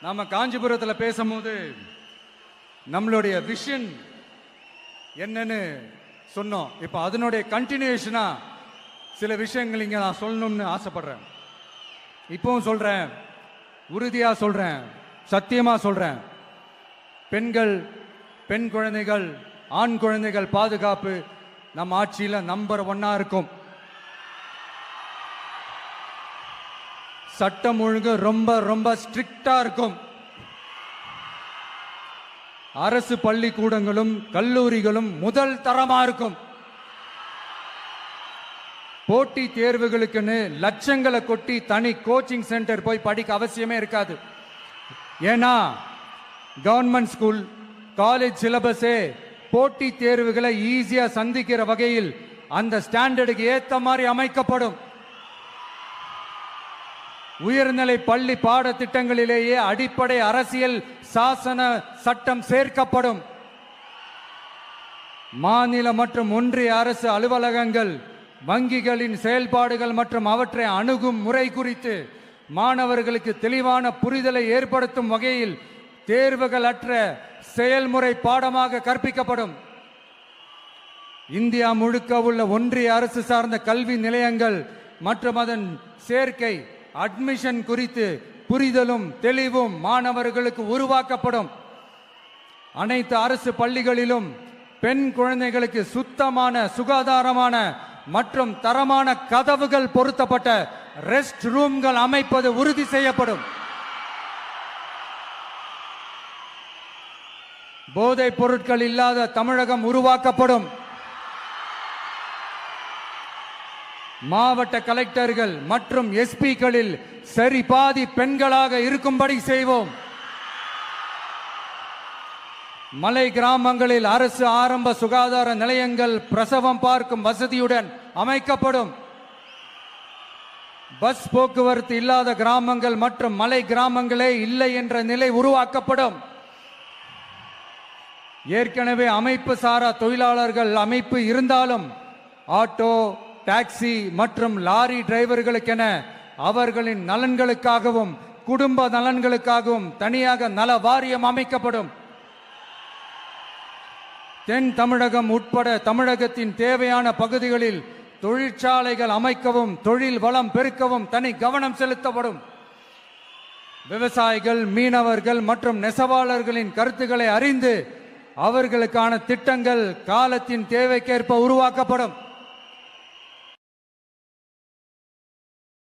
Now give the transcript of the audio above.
நாம காஞ்சிபுரத்தில் பேசும்போது நம்மளுடைய விஷன் என்னன்னு சொன்னோம். இப்போ அதனுடைய கண்டினியூஷனா சில விஷயங்கள் இங்க நான் சொல்லணும்னு ஆசைப்படுறேன். இப்பவும் சொல்றேன், உறுதியா சொல்றேன், சத்தியமா சொல்றேன். பெண்கள், பெண் குழந்தைகள், ஆண் குழந்தைகள் பாதுகாப்பு நம்ம ஆட்சியில நம்பர் 1 இருக்கும். சட்டம் ஒழுங்கு ரொம்ப ரொம்ப ஸ்ட்ரிக்டா இருக்கும். அரசு பள்ளிக்கூடங்களும் கல்லூரிகளும் முதல் தரமா இருக்கும். போட்டி தேர்வுகளுக்குன்னு லட்சங்களை கொட்டி தனி கோச்சிங் சென்டர் போய் படிக்க அவசியமே இருக்காது. ஏன்னா கவர்மெண்ட் ஸ்கூல், காலேஜ் சிலபஸே போட்டி தேர்வுகளை ஈஸியா சந்திக்கிற வகையில் அந்த ஸ்டாண்டர்டுக்கு ஏத்த மாதிரி அமைக்கப்படும். உயர்நிலை பள்ளி பாடத்திட்டங்களிலேயே அடிப்படை அரசியல் சாசன சட்டம் சேர்க்கப்படும். மாநில மற்றும் ஒன்றிய அரசு அலுவலகங்கள், வங்கிகளின் செயல்பாடுகள் மற்றும் அவற்றை அணுகும் முறை குறித்து மாணவர்களுக்கு தெளிவான புரிதலை ஏற்படுத்தும் வகையில் தேர்வுகள் அற்ற செயல்முறை பாடமாக கற்பிக்கப்படும். இந்தியா முழுக்க உள்ள ஒன்றிய அரசு சார்ந்த கல்வி நிலையங்கள் மற்றும் அதன் சேர்க்கை அட்மிஷன் குறித்து புரிதலும் தெளிவும் மாணவர்களுக்கு உருவாக்கப்படும். அனைத்து அரசு பள்ளிகளிலும் பெண் குழந்தைகளுக்கு சுத்தமான, சுகாதாரமான மற்றும் தரமான கதவுகள் பொருத்தப்பட்ட ரெஸ்ட் ரூம்கள் அமைப்பது உறுதி செய்யப்படும். போதைப் பொருட்கள் இல்லாத தமிழகம் உருவாக்கப்படும். மாவட்ட கலெக்டர்கள் மற்றும் எஸ்பிக்களில் சரி பாதி பெண்களாக இருக்கும்படி செய்வோம். மலை கிராமங்களில் அரசு ஆரம்ப சுகாதார நிலையங்கள் பிரசவம் பார்க்கும் வசதியுடன் அமைக்கப்படும். பஸ் போக்குவரத்து இல்லாத கிராமங்கள் மற்றும் மலை கிராமங்களே இல்லை என்ற நிலை உருவாக்கப்படும். ஏற்கனவே அமைப்பு சாரா தொழிலாளர்கள் அமைப்பு இருந்தாலும் ஆட்டோ, டாக்ஸி மற்றும் லாரி டிரைவர்களுக்கென அவர்களின் நலன்களுக்காகவும் குடும்ப நலன்களுக்காகவும் தனியாக நல வாரியம் அமைக்கப்படும். தென் தமிழகம் உட்பட தமிழகத்தின் தேவையான பகுதிகளில் தொழிற்சாலைகள் அமைக்கவும் தொழில் வளம் பெருக்கவும் தனி கவனம் செலுத்தப்படும். விவசாயிகள், மீனவர்கள் மற்றும் நெசவாளர்களின் கருத்துக்களை அறிந்து அவர்களுக்கான திட்டங்கள் காலத்தின் தேவைக்கேற்ப உருவாக்கப்படும்.